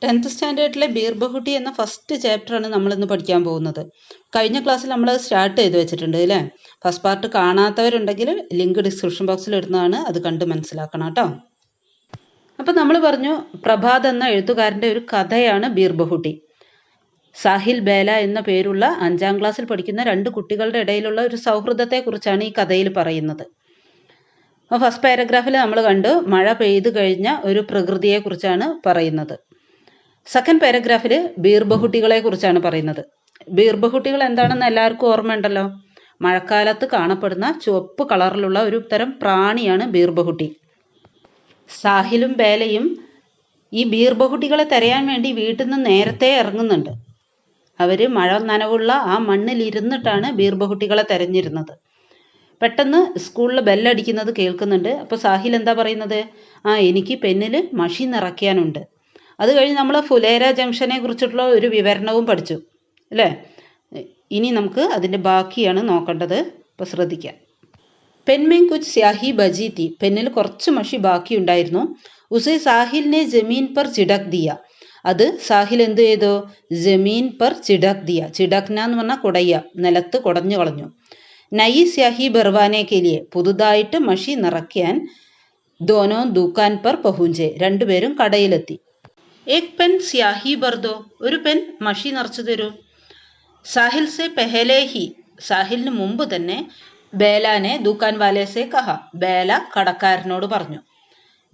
Tenth സ്റ്റാൻഡേർഡിലെ ബീർബഹുട്ടി എന്ന first ചാപ്റ്ററാണ് നമ്മളിന്ന് പഠിക്കാൻ പോകുന്നത്. കഴിഞ്ഞ ക്ലാസ്സിൽ നമ്മളത് സ്റ്റാർട്ട് ചെയ്ത് വെച്ചിട്ടുണ്ട് അല്ലേ? ഫസ്റ്റ് പാർട്ട് കാണാത്തവരുണ്ടെങ്കിൽ ലിങ്ക് ഡിസ്ക്രിപ്ഷൻ ബോക്സിൽ ഇടുന്നതാണ്, അത് കണ്ട് മനസ്സിലാക്കണം കേട്ടോ. അപ്പം നമ്മൾ പറഞ്ഞു പ്രഭാത് എന്ന എഴുത്തുകാരൻ്റെ ഒരു കഥയാണ് ബീർബഹുട്ടി. സാഹിൽ ബേല എന്ന പേരുള്ള 5ാം ക്ലാസ്സിൽ പഠിക്കുന്ന 2 കുട്ടികളുടെ ഇടയിലുള്ള ഒരു സൗഹൃദത്തെക്കുറിച്ചാണ് ഈ കഥയിൽ പറയുന്നത്. അപ്പോൾ ഫസ്റ്റ് പാരഗ്രാഫിൽ നമ്മൾ കണ്ടു മഴ പെയ്തു കഴിഞ്ഞ ഒരു പ്രകൃതിയെക്കുറിച്ചാണ് പറയുന്നത്. സെക്കൻഡ് പാരഗ്രാഫിൽ ബീർബഹുട്ടികളെ കുറിച്ചാണ് പറയുന്നത്. ബീർബഹുട്ടികൾ എന്താണെന്ന് എല്ലാവർക്കും ഓർമ്മയുണ്ടല്ലോ. മഴക്കാലത്ത് കാണപ്പെടുന്ന ചുവപ്പ് കളറിലുള്ള ഒരു തരം പ്രാണിയാണ് ബീർബഹുട്ടി. സാഹിലും ബേലയും ഈ ബീർബഹുട്ടികളെ തിരയാൻ വേണ്ടി വീട്ടിൽ നിന്ന് നേരത്തെ ഇറങ്ങുന്നുണ്ട്. അവർ മഴ നനവുള്ള ആ മണ്ണിൽ ഇരുന്നിട്ടാണ് ബീർബഹുട്ടികളെ തിരഞ്ഞിരുന്നത്. പെട്ടെന്ന് സ്കൂളിൽ ബെല്ലടിക്കുന്നത് കേൾക്കുന്നുണ്ട്. അപ്പോൾ സാഹിൽ എന്താ പറയുന്നത്? എനിക്ക് പെന്നിൽ മഷി നിറയ്ക്കാനുണ്ട്. അത് കഴിഞ്ഞ് നമ്മൾ ഫുലേര ജംഗ്ഷനെ കുറിച്ചിട്ടുള്ള ഒരു വിവരണവും പഠിച്ചു അല്ലേ? ഇനി നമുക്ക് അതിൻ്റെ ബാക്കിയാണ് നോക്കേണ്ടത്. അപ്പോൾ ശ്രദ്ധിക്കാം. പെൻമേൻ കുച്ച് സ്യാഹി ബജി തീ, പെന്നിൽ കുറച്ച് മഷി ബാക്കി ഉണ്ടായിരുന്നു. ഉസേ സാഹിലിനെ ജമീൻ പർ ചിടക് ദിയ, അത് സാഹിൽ എന്ത് ചെയ്തു? ജമീൻ പർ ചിടക് ദിയ, ചിടക്ന എന്ന് പറഞ്ഞാൽ കുടയ്യ, നിലത്ത് കുടഞ്ഞു കളഞ്ഞു. നയി സ്യാഹി ബർവാനെ കെലിയെ, പുതുതായിട്ട് മഷി നിറയ്ക്കാൻ ദോനോ ദുക്കാൻ പർ പഹുഞ്ചെ, രണ്ടുപേരും കടയിലെത്തി. ഏക് പെൻ സ്യാഹി ബർദോ, ഒരു പെൻ മഷി നിറച്ചു തരൂ. സാഹിൽ സെ പെഹലെ ഹി, സാഹിലിന് മുമ്പ് തന്നെ ബേലാനെ ദുക്കാൻ വാലെ സെ കഹ, ബേല കടക്കാരനോട് പറഞ്ഞു.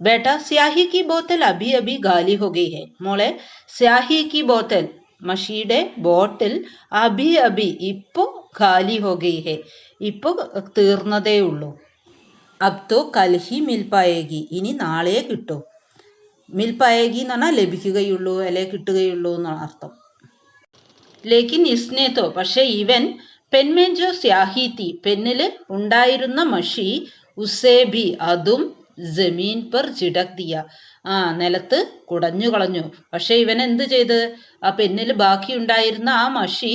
ബേട്ട സ്യാഹി കി ബോത്തൽ അഭി അഭി ഗാലി ഹോ ഗയി ഹെ, മോളെ സ്യാഹി കി ബോത്തൽ, മഷിയുടെ ബോട്ടിൽ അഭി അഭി ഇപ്പോ ഖാലി ഹോ ഗയി ഹെ, ഇപ്പോ തീർന്നതേ ഉള്ളൂ. അബ് തോ കൽ ഹി മിൽ പായേഗി, ഇനി നാളെ കിട്ടും. മിൽ പായേഗി എന്ന് പറഞ്ഞാൽ ലഭിക്കുകയുള്ളൂ അല്ലെ കിട്ടുകയുള്ളൂ എന്നാണ് അർത്ഥം. ലേക്കിൻ ഇസ്നേത്തോ, പക്ഷെ ഇവൻ പെൻമേൻ ജോ സ്യാഹി തീ, പെന്നിൽ ഉണ്ടായിരുന്ന മഷി ഉസേബി, അതും ജമീൻ പർ ചിടക് ദിയ, നിലത്ത് കുടഞ്ഞു കളഞ്ഞു. പക്ഷെ ഇവൻ എന്ത് ചെയ്ത്? ആ പെന്നിൽ ബാക്കി ഉണ്ടായിരുന്ന ആ മഷി,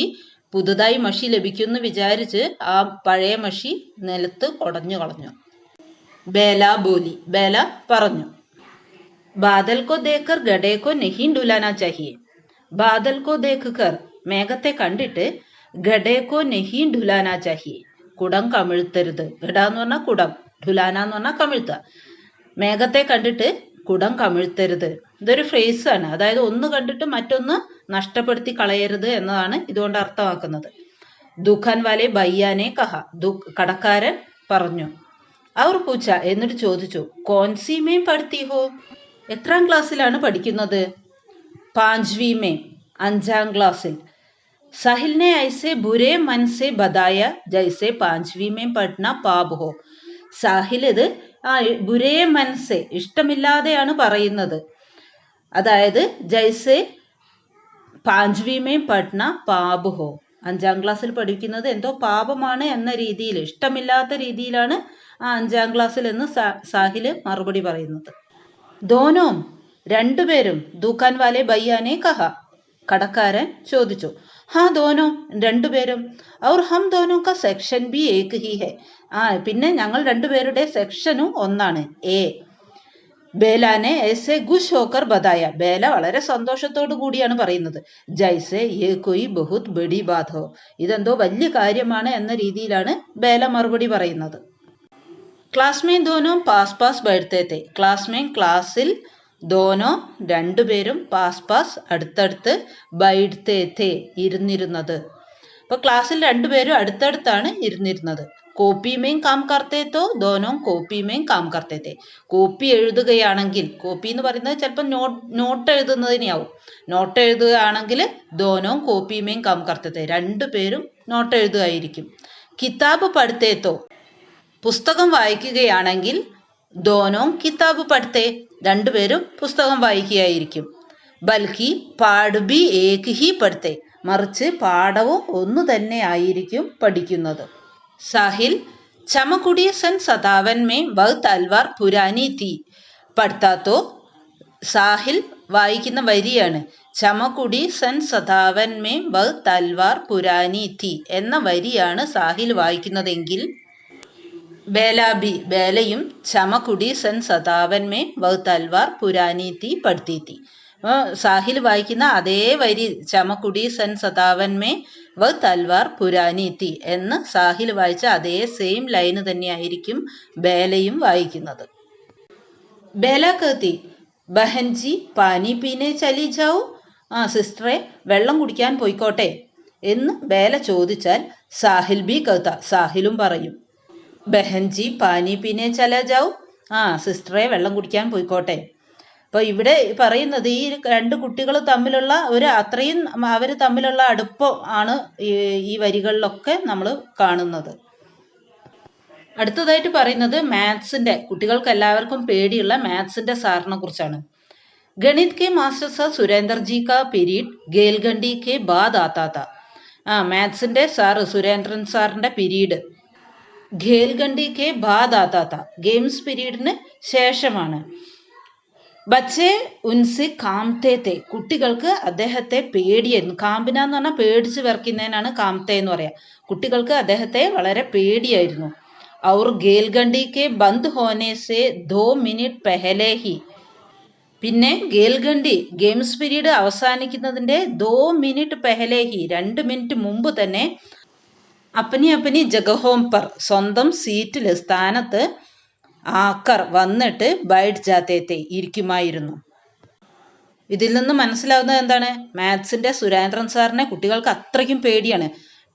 പുതുതായി മഷി ലഭിക്കുമെന്ന് വിചാരിച്ച് ആ പഴയ മഷി നിലത്ത് കുടഞ്ഞു കളഞ്ഞു. ബേല ബോലി, ബേല പറഞ്ഞു. ബാദൽ കോ ദേഖർ ഗഡേ കോ നഹീ ഡുലാനാ ചാഹിയെ, ബാദൽ കോ ദേഖർ, മേഘത്തെ കണ്ടിട്ട്, ഗഡേ കോ നഹീ ഡുലാനാ ചാഹിയെ, കുടം കമിഴ്ത്തരുത്. ഗഡ എന്ന് പറഞ്ഞാൽ കുടം, ഡുലാന എന്ന് പറഞ്ഞാൽ കമിഴ്ത്തുക. മേഘത്തെ കണ്ടിട്ട് കുടം കമിഴ്ത്തരുത്. ഇതൊരു ഫ്രേസ് ആണ്, അതായത് ഒന്ന് കണ്ടിട്ട് മറ്റൊന്ന് നഷ്ടപ്പെടുത്തി കളയരുത് എന്നതാണ് ഇതുകൊണ്ട് അർത്ഥമാക്കുന്നത്. ദുഖാൻ വാലെ ബയ്യാനെ കഹ, കടക്കാരൻ പറഞ്ഞു. അവർ പൂച്ച, എന്നിട്ട് ചോദിച്ചു. കോൻസി മേം പഠിത്തി ഹോ, എത്രാം ക്ലാസ്സിലാണ് പഠിക്കുന്നത്? 5വീ മേം, 5ാം ക്ലാസ്സിൽ. സാഹിലിനെ ഐസെ ബുരേ മൻ സെ ബതായ ജൈസെ 5വീ മേം പഠന പാപ് ഹോ, സാഹിൽ ഇത് ബുരേ മൻസെ, ഇഷ്ടമില്ലാതെയാണ് പറയുന്നത്. അതായത് ജൈസെ 5വീ മേം പഠന പാപ് ഹോ, 5ാം ക്ലാസ്സിൽ പഠിക്കുന്നത് എന്തോ പാപമാണ് എന്ന രീതിയിൽ, ഇഷ്ടമില്ലാത്ത രീതിയിലാണ് 5ാം ക്ലാസ്സിൽ എന്ന് സാഹില് മറുപടി പറയുന്നത്. ദോനോ, രണ്ടുപേരും. ദുക്കാൻ വാലെ ബയ്യാനെ കഹ, കടക്കാരൻ ചോദിച്ചു. ഹാ ദോനോ, രണ്ടുപേരും. ഔർ ഹം ദോനോ കാ സെക്ഷൻ ബി ഏക് ഹി ഹെ, പിന്നെ ഞങ്ങൾ രണ്ടുപേരുടെ സെക്ഷനും ഒന്നാണ്, എ. ബേലാനെ ऐसे ഖുശ് ഹോക്കർ ബതായ, ബേല വളരെ സന്തോഷത്തോടു കൂടിയാണ് പറയുന്നത്. ജൈസെ യേ കോയി ബഹുത് ബഡി ബാത് ഹോ, ഇതെന്തോ വലിയ കാര്യമാണ് എന്ന രീതിയിലാണ് ബേല മറുപടി പറയുന്നത്. ക്ലാസ്മേൻ ദോനോ പാസ് പാസ് ബൈഠത്തെ തെ, ക്ലാസ്മേൻ ക്ലാസ്സിൽ, ദോനോ രണ്ടുപേരും, പാസ് പാസ് അടുത്തടുത്ത്, ബൈഠത്തെ തെ ഇരുന്നിരുന്നത്. അപ്പോൾ ക്ലാസ്സിൽ രണ്ടുപേരും അടുത്തടുത്താണ് ഇരുന്നിരുന്നത്. കോപ്പി മേം കാം കർത്തേ തോ ദോനോ കോപ്പി മേം കാം കർത്തേ തെ, കോപ്പി എഴുതുകയാണെങ്കിൽ, കോപ്പി എന്ന് പറയുന്നത് ചിലപ്പോൾ നോട്ട് എഴുതുന്നതിനെയാവും. നോട്ട് എഴുതുകയാണെങ്കിൽ ദോനോ കോപ്പി മേം കാം കർത്തേ തെ, രണ്ടുപേരും നോട്ട് എഴുതുകയായിരിക്കും. കിതാബ് പഠിത്തേ തോ, പുസ്തകം വായിക്കുകയാണെങ്കിൽ ദോനോ കിതാബ് പഠിത്തേ, രണ്ടുപേരും പുസ്തകം വായിക്കുകയായിരിക്കും. ബൽക്കി പാഠ് ബി ഏക് ഹി പഠിത്തേ, മറിച്ച് പാഠവും ഒന്നു തന്നെ ആയിരിക്കും പഠിക്കുന്നത്. സാഹിൽ ചമകുടിയ സൻ 57 में वह तलवार पुरानी थी പഠിത്താ തോ, സാഹിൽ വായിക്കുന്ന വരിയാണ്. ചമകുടി സൻ 57 में वह तलवार पुरानी थी എന്ന വരിയാണ് സാഹിൽ വായിക്കുന്നതെങ്കിൽ, ബേലാബി, ബേലയും ചമകുടി സൻ 57 में वह तलवार पुरानी थी പഠിത്തി തി, സാഹിൽ വായിക്കുന്ന അതേ വരി ചമക്കുടി സൻ സതാവൻ മേ വ തൽവാർ പുരാനി തി എന്ന് സാഹിൽ വായിച്ച അതേ സെയിം ലൈന് തന്നെയായിരിക്കും ബേലയും വായിക്കുന്നത്. ബേല കത്തി ബഹൻജി പാനി പീനെ ചലി ജാവു, സിസ്റ്ററെ വെള്ളം കുടിക്കാൻ പോയിക്കോട്ടെ എന്ന് ബേല ചോദിച്ചാൽ സാഹിൽ ബി കത്ത, സാഹിലും പറയും ബഹൻജി പാനി പീനെ ചല ജാവു, സിസ്റ്ററെ വെള്ളം കുടിക്കാൻ പോയിക്കോട്ടെ. അപ്പോൾ ഇവിടെ പറയുന്നത് ഈ രണ്ട് കുട്ടികൾ തമ്മിലുള്ള അത്രയും അവർ തമ്മിലുള്ള അടുപ്പം ആണ് ഈ വരികളിലൊക്കെ നമ്മൾ കാണുന്നത്. അടുത്തതായിട്ട് പറയുന്നത് മാത്സിന്റെ, കുട്ടികൾക്ക് എല്ലാവർക്കും പേടിയുള്ള മാത്സിന്റെ സാറിനെ കുറിച്ചാണ്. ഗണിത് കെ മാസ്റ്റർ സാർ സുരേന്ദർജി കാ പീരീഡ് ഗേൽഗണ്ടി കെ ബാദ് ആത്താ താ. മാത്സിന്റെ സാറ് സുരേന്ദ്രൻ സാറിന്റെ പീരീഡ് ഖേൽഗണ്ടി കെ ബാദ് ആത്താ താ, ഗെയിംസ് പീരീഡിന് ശേഷമാണ്. ബച്ചെ ഉൻസി കാംതേ തേ, കുട്ടികൾക്ക് അദ്ദേഹത്തെ പേടിയായിരുന്നു. കാമ്പിന എന്ന് പറഞ്ഞാൽ പേടിച്ച് വിറയ്ക്കുന്നതിനാണ് കാംതേ എന്ന് പറയാം. കുട്ടികൾക്ക് അദ്ദേഹത്തെ വളരെ പേടിയായിരുന്നു. ഔർ ഗേൽഗണ്ടി കെ ബന്ദ് ഹോനെ സെ 2 മിനിറ്റ് പെഹലെ ഹി, പിന്നെ ഗേൽഗണ്ടി ഗെയിംസ് പീരീഡ് അവസാനിക്കുന്നതിന്റെ 2 മിനിറ്റ് പെഹലെ ഹി, 2 മിനിറ്റ് മുമ്പ് തന്നെ അപ്പനി അപ്പനി ജഗഹോം പർ, സ്വന്തം സീറ്റിൽ സ്ഥാനത്ത് ആക്കർ വന്നിട്ട് ബൈഠ് ജാത്തേത്തെ, ഇരിക്കുമായിരുന്നു. ഇതിൽ നിന്ന് മനസ്സിലാവുന്നത് എന്താണ്? മാത്സിന്റെ സുരേന്ദ്രൻ സാറിനെ കുട്ടികൾക്ക് അത്രയ്ക്കും പേടിയാണ്.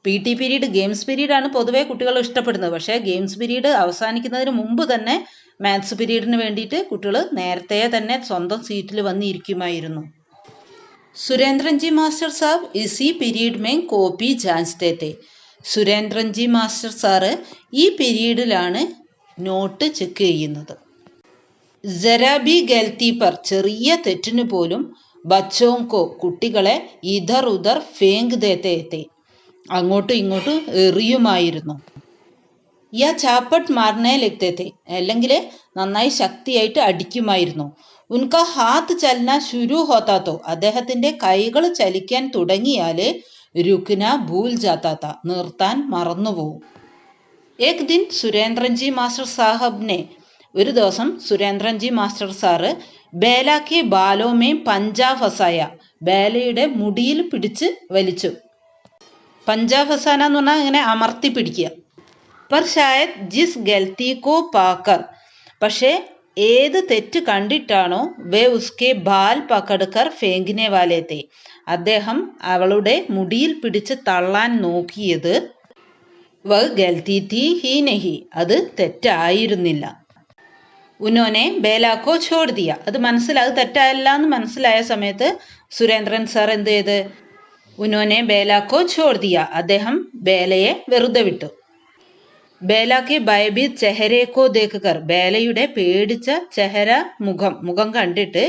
PT പീരീഡ് ഗെയിംസ് പീരീഡാണ് പൊതുവെ കുട്ടികൾ ഇഷ്ടപ്പെടുന്നത്. പക്ഷേ ഗെയിംസ് പീരീഡ് അവസാനിക്കുന്നതിന് മുമ്പ് തന്നെ മാത്സ് പീരീഡിന് വേണ്ടിയിട്ട് കുട്ടികൾ നേരത്തെ തന്നെ സ്വന്തം സീറ്റിൽ വന്ന് ഇരിക്കുമായിരുന്നു. സുരേന്ദ്രൻജി മാസ്റ്റർ സാബ് ഇസി പീരീഡ് മേ കോപ്പി ജാൻച്തേ തേ, സുരേന്ദ്രൻജി മാസ്റ്റർ സാറ് ഈ പീരീഡിലാണ് നോട്ട് ചെക്ക് ചെയ്യുന്നത്. ജരാബി ഗൽത്തി പർ, ചെറിയ തെറ്റിന് പോലും ബച്ചോങ്കോ, കുട്ടികളെ ഇധർ ഉധർ ഫേങ്ക് ദേത്തെ, അങ്ങോട്ടും ഇങ്ങോട്ടും എറിയുമായിരുന്നു. യാ ചാപ്പട്ട് മാർനെ ലഗ്തേ, അല്ലെങ്കിൽ നന്നായി ശക്തിയായിട്ട് അടിക്കുമായിരുന്നു. ഉൻകാ ഹാത്ത് ചലന ശുരു ഹോത്താത്തോ, അദ്ദേഹത്തിന്റെ കൈകൾ ചലിക്കാൻ തുടങ്ങിയാല് രുക്ന ഭൂൽ ജാത്താത്ത, നിർത്താൻ മറന്നുപോകും. ഏക് ദിൻ സുരേന്ദ്രൻജി മാസ്റ്റർ സാഹബ് ഒരു ദിവസം സുരേന്ദ്രൻജി മാസ്റ്റർ സാറ് ബേലാക്കെ ബാലോമേ പഞ്ചാ ഫസായ, ബേലയുടെ മുടിയിൽ പിടിച്ച് വലിച്ചു. പഞ്ചാ ഫസാന എന്ന് പറഞ്ഞാൽ ഇങ്ങനെ അമർത്തി പിടിക്കുക. പർ ഷായത് ജിസ് ഗൽത്തി കോ പാക്കർ, പക്ഷേ ഏത് തെറ്റ് കണ്ടിട്ടാണോ വേ ഉസ്കെ ബാൽ പകഡ്കർ ഫേങ്കിനെ വാലേത്തെ, അദ്ദേഹം അവളുടെ മുടിയിൽ പിടിച്ച് തള്ളാൻ നോക്കിയത് വ ഗൽത്തി തീ ഹി നഹി, അത് തെറ്റായിരുന്നില്ല. ഉന്നോനെ ബേലാക്കോ ഛോഡ് ദിയ, അത് തെറ്റല്ല എന്ന് മനസ്സിലായ സമയത്ത് സുരേന്ദ്രൻ സാർ എന്ത് ചെയ്ത്? ഉന്നോനെ ബേലാക്കോ ഛോഡ് ദിയ, അദ്ദേഹം ബേലയെ വെറുതെ വിട്ടു. ബേലാക്കെ ഭയഭീത് ചെഹരേക്കോ ദേഖ് കർ, ബേലയുടെ പേടിച്ച ചെഹര മുഖം കണ്ടിട്ട്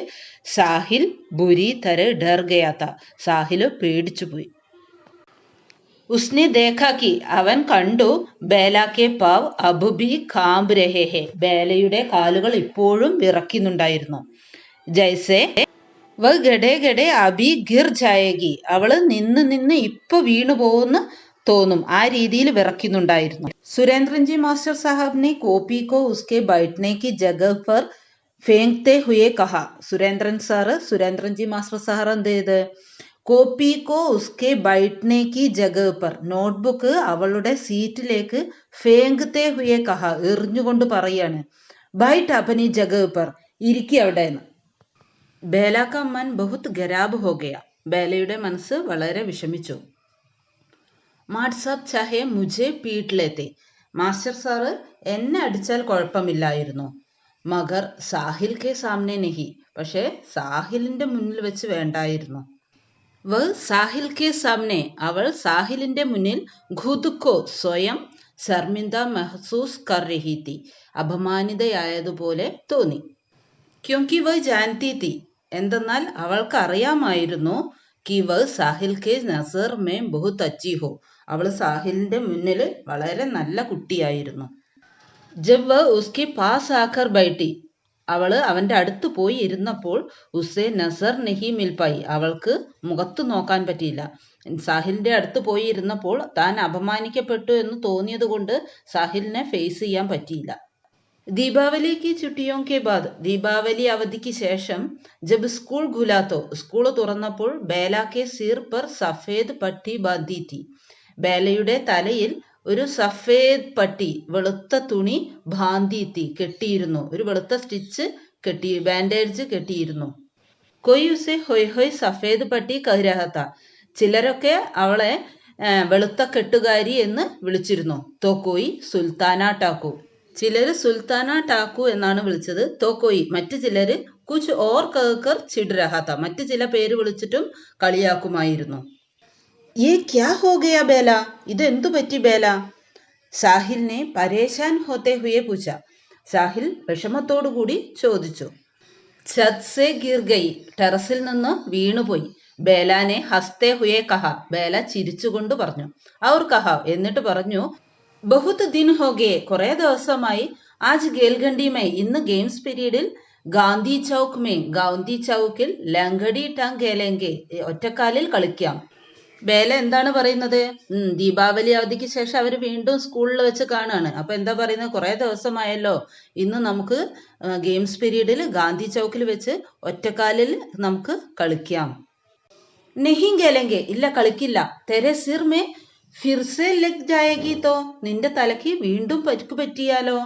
സാഹിൽ ബുരി തര ഡർ ഗയാത്ത, സാഹില് പേടിച്ചുപോയി. ഉസ്നെ ദേഖാക്കി, അവൻ കണ്ടു ബേലാക്കെ പാവ് അബുബി കാമ്പ് രഹേ ഹെ, ബേലയുടെ കാലുകൾ ഇപ്പോഴും വിറയ്ക്കുന്നുണ്ടായിരുന്നു. ജൈസെ വ ഗഡേ ഗഡേ അബി ഗിർ ജായേഗി, അവള് നിന്ന് ഇപ്പൊ വീണു പോകുന്ന തോന്നും, ആ രീതിയിൽ വിറയ്ക്കുന്നുണ്ടായിരുന്നു. സുരേന്ദ്രൻജി മാസ്റ്റർ സാഹബ് നെ കോപ്പി കോ ഉസ്കെ ബൈഠ്നെ കി ജഗഹ് പർ ഫേങ്ക്തേ ഹുയെ കഹ, സുരേന്ദ്രൻജി മാസ്റ്റർ സാർ എന്ത് ചെയ്ത്? കോപ്പി കോ ഉസ്കെ ബൈഠ്നെ കി ജഗഹ് പർ, നോട്ട്ബുക്ക് അവളുടെ സീറ്റിലേക്ക് ഫേങ്ക്തേ ഹുയെ കഹ, എറിഞ്ഞുകൊണ്ട് പറയാണ് ബൈഠ് അപ്പനി ജഗഹ് പർ, ഇരിക്കി അവിടെ. ബേല കാ മൻ ബഹുത് ഖരാബ് ഹോ ഗയ, ബേലയുടെ മനസ്സ് വളരെ വിഷമിച്ചു. മാഡ് സാബ് ചാഹെ മുझे പീട്ട് ലേത്തെ, മാസ്റ്റർ സാറ് എന്നെ അടിച്ചാൽ കുഴപ്പമില്ലായിരുന്നു. മഗർ സാഹിൽ കെ സാമനെ നഹി, പക്ഷേ സാഹിലിന്റെ മുന്നിൽ വെച്ച് വേണ്ടായിരുന്നു. വ സാഹിൽ കെ സാമനെ, അവൾ സാഹിലിന്റെ മുന്നിൽ ഖുദ് സ്വയം ശർമിന്ദ മെഹസൂസ് കർ രഹി തി, അപമാനിതയായതുപോലെ തോന്നി. ക്യോങ്കി വ ജാൻതി തി, എന്തെന്നാൽ അവൾക്ക് അറിയാമായിരുന്നു കി വ സാഹിൽ കെ നസർ മേ ബഹുത് അച്ചി ഹോ, അവൾ സാഹിലിന്റെ മുന്നിൽ വളരെ നല്ല കുട്ടിയായിരുന്നു. ജബ് വ ഉസ്കെ പാസ് ആക്കർ ബൈഠി, അവള് അവന്റെ അടുത്ത് പോയി ഇരുന്നപ്പോൾ ഉസേ നസർ നഹി മിൽ പായി, അവൾക്ക് മുഖത്ത് നോക്കാൻ പറ്റിയില്ല. സാഹിലിന്റെ അടുത്ത് പോയി ഇരുന്നപ്പോൾ താൻ അപമാനിക്കപ്പെട്ടു എന്ന് തോന്നിയത് കൊണ്ട് സാഹിലിനെ ഫേസ് ചെയ്യാൻ പറ്റിയില്ല. दीपावली की छुट्टियों के बाद दीपावली അവധിക്ക് ശേഷം जब स्कूल खुला तो സ്കൂൾ തുറന്നപ്പോൾ ബേല के सिर पर सफेद पट्टी बांधी थी ബേലയുടെ തലയിൽ ഒരു സഫേദ് പട്ടി വെളുത്ത തുണി ബാന്ധി തീ കെട്ടിയിരുന്നു ഒരു വെളുത്ത സ്റ്റിച്ച് കെട്ടി ബാൻഡേജ് കെട്ടിയിരുന്നു കൊയ് ഉസെ ഹൊയ് ഹൊയ് സഫേദ് പട്ടി കഹ് രഹാ താ ചിലരൊക്കെ അവളെ വെളുത്ത കെട്ടുകാരി എന്ന് വിളിച്ചിരുന്നു തോ കോയി സുൽത്താന ടാക്കു ചിലര് സുൽത്താന ടാക്കു എന്നാണ് വിളിച്ചത് തോ കോയി മറ്റു ചിലര് കുച്ച് ഓർ കഹ്കർ ചിഡ് രഹാ താ മറ്റു ചില പേര് വിളിച്ചിട്ടും കളിയാക്കുമായിരുന്നു ये क्या हो गया बेला ഇതെന്തു പറ്റി ബേല സാഹിൽ ने परेशान होते हुए पूछा സാഹിൽ വിഷമത്തോടു കൂടി ചോദിച്ചു छत से गिर गई ടെറസിൽ നിന്ന് വീണുപോയി ബേലാനെ ഹസ്തേ ഹുയെ കഹ ബേല ചിരിച്ചുകൊണ്ട് പറഞ്ഞു ഔർ കഹ എന്നിട്ട് പറഞ്ഞു ബഹുത് ദിൻ ഹോ ഗേ കുറെ ദിവസമായി ആജ് ഗേൽഖണ്ഡി മേ ഇന്ന് ഗെയിംസ് പീരീഡിൽ ഗാന്ധി ചൗക്കിൽ ലങ്കടി ടങ് ഖേലേംഗെ ഒറ്റക്കാലിൽ കളിക്കാം ബേല എന്താണ് പറയുന്നത് ദീപാവലി അവധിക്ക് ശേഷം അവർ വീണ്ടും സ്കൂളിൽ വെച്ച് കാണുകയാണ് അപ്പൊ എന്താ പറയുന്നത് കുറെ ദിവസമായല്ലോ ഇന്ന് നമുക്ക് ഗെയിംസ് പീരീഡിൽ ഗാന്ധി ചൗക്കിൽ വെച്ച് ഒറ്റക്കാലിൽ നമുക്ക് കളിക്കാം നെഹിം ഖേലേംഗെ ഇല്ല കളിക്കില്ല തെരെ സിർ മേ ഫിർസെ ലഗ് ജായേഗി തോ നിന്റെ തലയ്ക്ക് വീണ്ടും പരിക്ക് പറ്റിയാലോ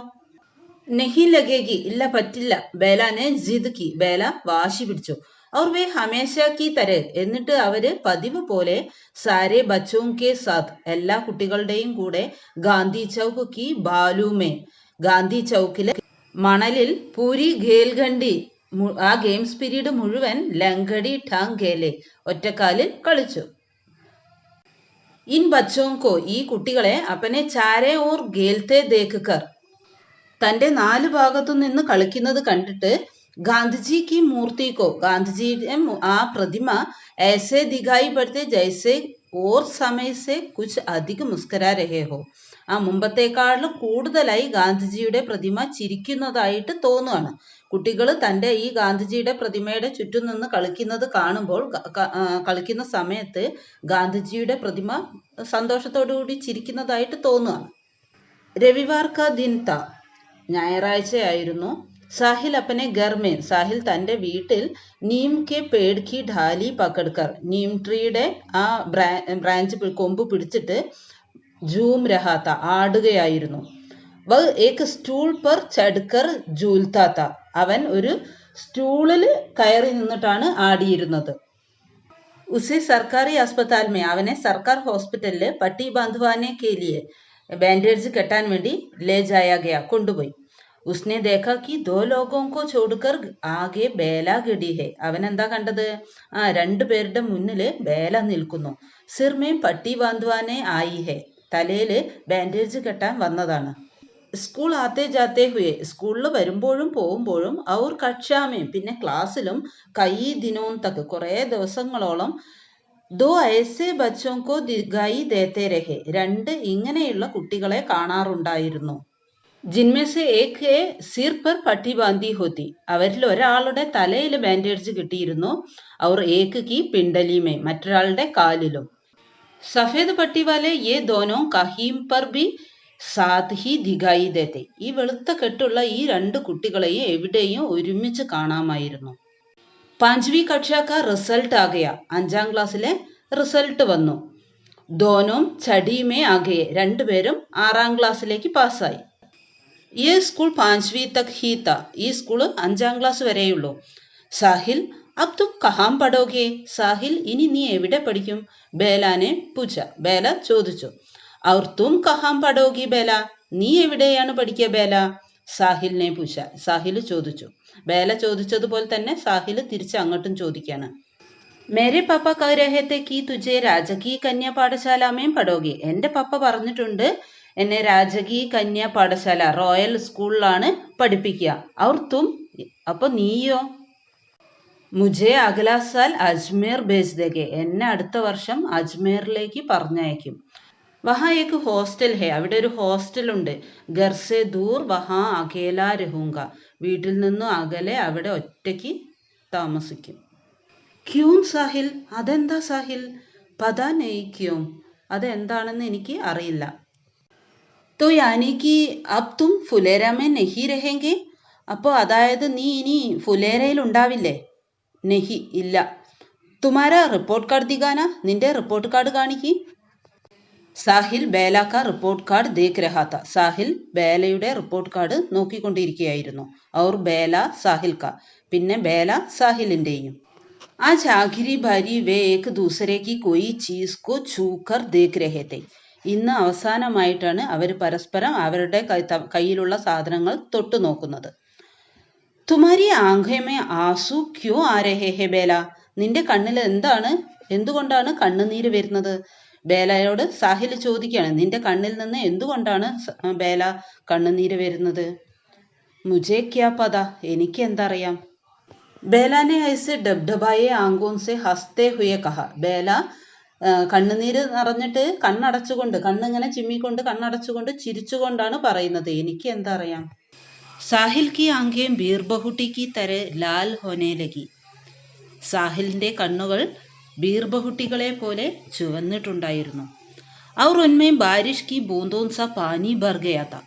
നെഹി ലഗേഗി ഇല്ല പറ്റില്ല ബേലാനെ ജിദ് കി ബേല വാശി പിടിച്ചു और वे हमेशा की तरह എന്നിട്ട് അവര് പതിവ് പോലെ സാരെ ബച്ചോं के साथ എല്ലാ കുട്ടികളുടെയും കൂടെ ഗാന്ധി ചൗക്ക് കി ബാലൂമേ ഗാന്ധി ചൗക്കിലെ മണലിൽ പൂരി ഖേൽഖണ്ഡി ആ ഗെയിംസ് പീരീഡ് മുഴുവൻ ലങ്കടി ഠാങ് ഖേലെ ഒറ്റക്കാലിൽ കളിച്ചു ഇൻ ബച്ചോങ്കോ ഈ കുട്ടികളെ അപ്പനെ ചാരെ ഓർ ഖേൽത്തെ ദേഖ് കർ തന്റെ നാല് ഭാഗത്തു നിന്ന് കളിക്കുന്നത് കണ്ടിട്ട് ഗാന്ധിജി की मूर्ति को ഗാന്ധിജിയുടെ ആ പ്രതിമ ऐसे दिखाई पड़ते जैसे और समय से कुछ अधिक मुस्कुरा रहे हो ആ മുമ്പത്തേക്കാളും കൂടുതലായി ഗാന്ധിജിയുടെ പ്രതിമ ചിരിക്കുന്നതായിട്ട് തോന്നുകയാണ് കുട്ടികൾ തൻ്റെ ഈ ഗാന്ധിജിയുടെ പ്രതിമയുടെ ചുറ്റും നിന്ന് കളിക്കുന്നത് കാണുമ്പോൾ കളിക്കുന്ന സമയത്ത് ഗാന്ധിജിയുടെ പ്രതിമ സന്തോഷത്തോടു കൂടി ചിരിക്കുന്നതായിട്ട് തോന്നുകയാണ് രവിവാർ കാ ദിൻ താ ഞായറാഴ്ചയായിരുന്നു സാഹിൽ അപ്പനെ ഗർമേ സാഹിൽ തൻ്റെ വീട്ടിൽ നീം കെ പേട് കി ഢാലി പക്കഡ്കർ നീം ട്രീയുടെ ആ ബ്രാഞ്ച് കൊമ്പ് പിടിച്ചിട്ട് ജൂം രഹാത്ത ആടുകയായിരുന്നു വ ഏക് സ്റ്റൂൾ പർ ചഡ്കർ ജൂൽത്താത്ത അവൻ ഒരു സ്റ്റൂളിൽ കയറി നിന്നിട്ടാണ് ആടിയിരുന്നത് ഉസെ സർക്കാരി അസ്പതാൽ മേ അവനെ സർക്കാർ ഹോസ്പിറ്റലിൽ പട്ടി ബാന്ധവാനെ കേലിയെ ബാൻഡേജ് കെട്ടാൻ വേണ്ടി ലേ ജായാ ഗയ കൊണ്ടുപോയി उसने देखा कि दो लोगों को छोड़कर आगे बेला गड़ी है അവൻ എന്താ കണ്ടത് രണ്ടുപേരുടെ മുന്നില് ബേല നിൽക്കുന്നു സിർമേ പട്ടി ബാന്ധവാനെ ആയി ഹെ തലയില് ബാൻഡേജ് കെട്ടാൻ വന്നതാണ് സ്കൂൾ ആത്തേ ജാത്തേ ഹുയെ സ്കൂളിൽ വരുമ്പോഴും പോകുമ്പോഴും ഔർ കക്ഷാമേം പിന്നെ ക്ലാസ്സിലും കൈ ദിനോം തക്ക് കുറെ ദിവസങ്ങളോളം ദോ ഐസേ ബച്ചോं को दिखाई देते रहे രണ്ട് ഇങ്ങനെയുള്ള കുട്ടികളെ കാണാറുണ്ടായിരുന്നു ജിൻമേ സെ ഏക് ഹെ സിർ പർ പട്ടി ബാന്ധി ഹോത്തി അവരിൽ ഒരാളുടെ തലയിൽ ബാൻഡേജ് കിട്ടിയിരുന്നു അവർ ഏക് കി പിണ്ടലിമേ മറ്റൊരാളുടെ കാലിലും സഫേദ് പട്ടി വാലെ യേ ദോനോ കഹീം പർ ബി സാത്ത് ഹി ദിഖായി ദേത്തെ ഈ വെളുത്ത കെട്ടുള്ള ഈ രണ്ട് കുട്ടികളെയും എവിടെയും ഒരുമിച്ച് കാണാമായിരുന്നു പാഞ്ച്വി കക്ഷ കാ റിസൾട്ട് ആകയ 5ാം ക്ലാസ്സിലെ റിസൾട്ട് വന്നു ദോനോം ചടിമേ ആകയെ രണ്ടുപേരും 6ാം ക്ലാസ്സിലേക്ക് പാസ്സായി ये स्कूल 5वीं तक ही था ഈ സ്കൂൾ 5ാം ക്ലാസ് വരെയുള്ളൂ സാഹിൽ അബ് തും കഹാം പഠോഗേ സാഹിൽ ഇനി നീ എവിടെ പഠിക്കും ബേലാനെ പൂച്ച ബേല ചോദിച്ചു ഔർ തും കഹാം പഠോഗി ബേല നീ എവിടെയാണ് പഠിക്കുക ബേല സാഹിലിനെ പൂച്ച സാഹിൽ ചോദിച്ചു ബേല ചോദിച്ചതുപോലെ തന്നെ സാഹിൽ തിരിച്ച് അങ്ങോട്ടും ചോദിക്കാണ് മേരെ പപ്പ കഹ് രഹേ തെ കി തുജെ രാജകീയ കന്യാ പാഠശാല മേം പഠോഗി എൻ്റെ പപ്പ പറഞ്ഞിട്ടുണ്ട് എന്നെ രാജകീയ കന്യാ പാഠശാല റോയൽ സ്കൂളിലാണ് പഠിപ്പിക്കുക ഔർ തും അപ്പൊ നീയോ മുझे അഗലാ സാൽ അജ്മീർ ഭേജ് ദേഗെ എന്നെ അടുത്ത വർഷം അജ്മീറിലേക്ക് പറഞ്ഞയക്കും വഹാ ഏക് ഹോസ്റ്റൽ ഹേ അവിടെ ഒരു ഹോസ്റ്റൽ ഉണ്ട് ഘർ സെ ദൂർ വഹാ അകേല രഹൂങ്ക വീട്ടിൽ നിന്നും അകലെ അവിടെ ഒറ്റയ്ക്ക് താമസിക്കും ക്യൂൻ സാഹിൽ അതെന്താ സാഹിൽ പതാ നെയ് ക്യൂം അതെന്താണെന്ന് എനിക്ക് അറിയില്ല तो यानी कि अब तुम ഫുലേര में नहीं रहेंगे? അപ്പോൾ അതായത് നീ ഇനി ഫുലേരയിൽ ഉണ്ടാവില്ലേ? നെഹി ഇല്ല. തുമാര റിപ്പോർട്ട് കാർഡ് ദിഖാന, നിന്റെ റിപ്പോർട്ട് കാർഡ് കാണിക്ക്. സാഹിൽ ബേല കാ റിപ്പോർട്ട് കാർഡ് ദേഖ് രഹാ താ. സാഹിൽ ബേലയുടെ റിപ്പോർട്ട് കാർഡ് നോക്കിക്കൊണ്ടിരിക്കുകയായിരുന്നു. ഔർ ബേല സാഹിൽ കാ, പിന്നെ ബേല സാഹിലിന്റെയും. आज आखिरी बारी वे एक दूसरे की कोई चीज को छूकर देख रहे थे. ഇന്ന് അവസാനമായിട്ടാണ് അവർ പരസ്പരം അവരുടെ കയ്യിലുള്ള സാധനങ്ങൾ തൊട്ടു നോക്കുന്നത്. തുമാരി ആംഖേമേ ആസു ക്യോ ആ രഹേ ഹെ ബേല, നിന്റെ കണ്ണിൽ എന്തുകൊണ്ടാണ് കണ്ണുനീര് വരുന്നത്? ബേലയോട് സാഹിൽ ചോദിക്കുകയാണ്, നിന്റെ കണ്ണിൽ നിന്ന് എന്തുകൊണ്ടാണ് ബേല കണ്ണുനീര് വരുന്നത്? മുझे ക്യാ പത, എനിക്ക് എന്തറിയാം. ബേല ने ऐसे डबडबाए आंखों से हंसते हुए कहा. ബേല കണ്ണുനീര് നിറഞ്ഞിട്ട് കണ്ണിങ്ങനെ ചിമ്മിക്കൊണ്ട് കണ്ണടച്ചുകൊണ്ട് ചിരിച്ചുകൊണ്ടാണ് പറയുന്നത്, എനിക്ക് എന്തറിയാം. സാഹിൽ കി ആംഖേം ബീർബഹുട്ടി കി തര ലാൽ ഹോനെ ലഗി. സാഹിലിന്റെ കണ്ണുകൾ ബീർബഹുട്ടികളെ പോലെ ചുവന്നിട്ടുണ്ടായിരുന്നു. ഔർ ഉൻമേ ബാരിഷ് കി ബൂന്തോൻ സാ പാനി ഭർ ഗയാ താ.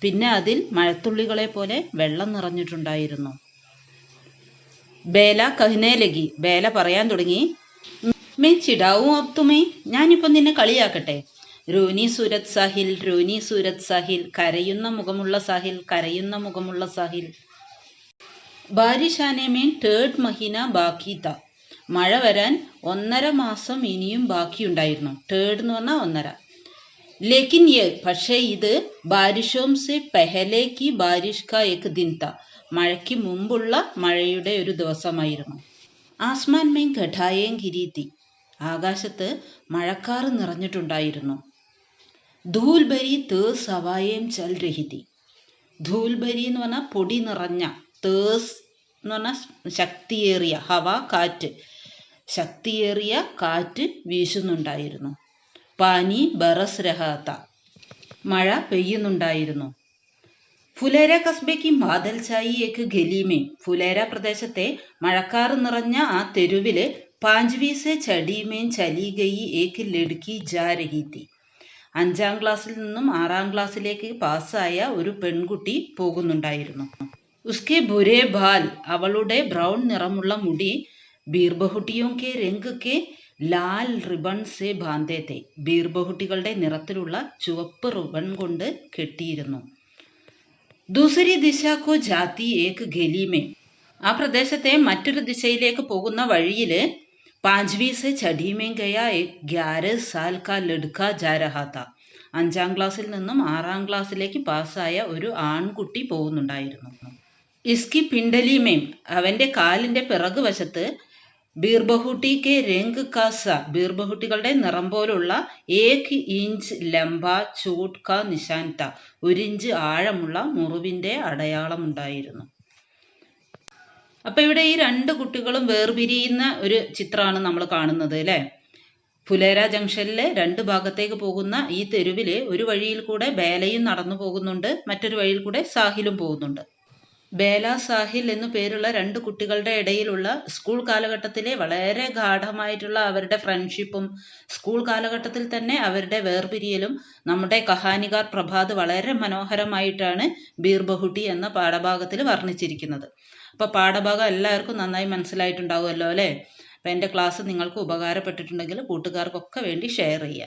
പിന്നെ അതിൽ മഴത്തുള്ളികളെ പോലെ വെള്ളം നിറഞ്ഞിട്ടുണ്ടായിരുന്നു. ബേല കഹ്നെ ലഗി, ബേല പറയാൻ തുടങ്ങി, മേ ചിടാവും അബ് തുമേ, ഞാനിപ്പം നിന്നെ കളിയാക്കട്ടെ. റോനി സൂരത് സാഹിൽ, റോനി സൂരത് സാഹിൽ, കരയുന്ന മുഖമുള്ള സാഹിൽ, കരയുന്ന മുഖമുള്ള സാഹിൽ. ബാരിഷ് ആനെ മേ തേർഡ് മഹീന ബാക്കി താ. മഴ വരാൻ 1.5 മാസം ഇനിയും ബാക്കിയുണ്ടായിരുന്നു. തേർഡ് എന്ന് പറഞ്ഞാൽ 1.5. ലേക്കിൻ യേ, പക്ഷേ ഇത് ബാരിഷോം സെ പെഹലെ കി ബാരിഷ് കാ എക് ദിൻ താ. മഴയ്ക്ക് മുമ്പുള്ള മഴയുടെ ഒരു ദിവസമായിരുന്നു. ആസ്മാൻ മേ ഘടായേം ഗിരി തി. ആകാശത്ത് മഴക്കാറ് നിറഞ്ഞിട്ടുണ്ടായിരുന്നു. ധൂൽബരി തേസ് ഹവായേം ചൽ രഹി തി. ധൂൽബരി എന്ന് പറഞ്ഞാൽ പൊടി നിറഞ്ഞ, തേസ് എന്ന് പറഞ്ഞാൽ ശക്തിയേറിയ, ഹവ കാറ്റ്, ശക്തിയേറിയ കാറ്റ് വീശുന്നുണ്ടായിരുന്നു. പാനി ബറസ് രഹാത്ത, മഴ പെയ്യുന്നുണ്ടായിരുന്നു. ഫുലേര കസ്ബയ്ക്ക് ബാദൽ ചായി ഏക്ക് ഗലീമേ. ഫുലേര പ്രദേശത്തെ മഴക്കാറ് നിറഞ്ഞ ആ തെരുവില് 5वीं से छठी में चली गई एक लड़की जा रही थी. 5ാം ക്ലാസ്സിൽ നിന്നും 6ാം ക്ലാസ്സിലേക്ക് പാസ്സായ ഒരു പെൺകുട്ടി പോകുന്നുണ്ടായിരുന്നു. ഉസ്കെ ബുരേ ബാൽ, അവളുടെ ബ്രൗൺ നിറമുള്ള മുടി ബീർബഹുട്ടിയോ കെ രംഗ് കെ ലാൽ റിബൺ സെ ബാന്ധേ തെ. ബീർബഹുട്ടികളുടെ നിറത്തിലുള്ള ചുവപ്പ് റിബൺ കൊണ്ട് കെട്ടിയിരുന്നു. ദൂസരി ദിശ കോ ജാതി ഏക് ഗലീമേ. ആ പ്രദേശത്തെ മറ്റൊരു ദിശയിലേക്ക് പോകുന്ന വഴിയില് 5वीं से छठी में गया एक 11 साल का लड़का जा रहा था. 5ാം ക്ലാസ്സിൽ നിന്നും 6ാം ക്ലാസ്സിലേക്ക് പാസ്സായ ഒരു ആൺകുട്ടി പോകുന്നുണ്ടായിരുന്നു. ഇസ്കി പിണ്ടലിമേം, അവന്റെ കാലിന്റെ പിറകുവശത്ത് ബീർബഹുട്ടി കെ രംഗ് കാസ, ബീർബഹുട്ടികളുടെ നിറം പോലുള്ള 1 ഇഞ്ച് ലംബ ചോട്ട് കാ നിശാൻ ത, 1 ഇഞ്ച് ആഴമുള്ള മുറിവിന്റെ അടയാളമുണ്ടായിരുന്നു. അപ്പൊ ഇവിടെ ഈ 2 കുട്ടികളും വേർപിരിയുന്ന ഒരു ചിത്രമാണ് നമ്മൾ കാണുന്നത് അല്ലേ. ഫുലേര ജംഗ്ഷനിലെ 2 ഭാഗത്തേക്ക് പോകുന്ന ഈ തെരുവില് ഒരു വഴിയിൽ കൂടെ ബേലയും നടന്നു പോകുന്നുണ്ട്, മറ്റൊരു വഴിയിൽ കൂടെ സാഹിലും പോകുന്നുണ്ട്. ബേല സാഹിൽ എന്നു പേരുള്ള 2 കുട്ടികളുടെ ഇടയിലുള്ള സ്കൂൾ കാലഘട്ടത്തിലെ വളരെ ഗാഢമായിട്ടുള്ള അവരുടെ ഫ്രണ്ട്ഷിപ്പും സ്കൂൾ കാലഘട്ടത്തിൽ തന്നെ അവരുടെ വേർപിരിയലും നമ്മുടെ കഹാനികാർ പ്രഭാത് വളരെ മനോഹരമായിട്ടാണ് ബീർബഹുട്ടി എന്ന പാഠഭാഗത്തിൽ വർണ്ണിച്ചിരിക്കുന്നത്. അപ്പോൾ പാഠഭാഗം എല്ലാവർക്കും നന്നായി മനസ്സിലായിട്ടുണ്ടാവുമല്ലോ അല്ലേ. അപ്പോൾ എൻ്റെ ക്ലാസ് നിങ്ങൾക്ക് ഉപകാരപ്പെട്ടിട്ടുണ്ടെങ്കിൽ കൂട്ടുകാർക്കൊക്കെ വേണ്ടി ഷെയർ ചെയ്യുക.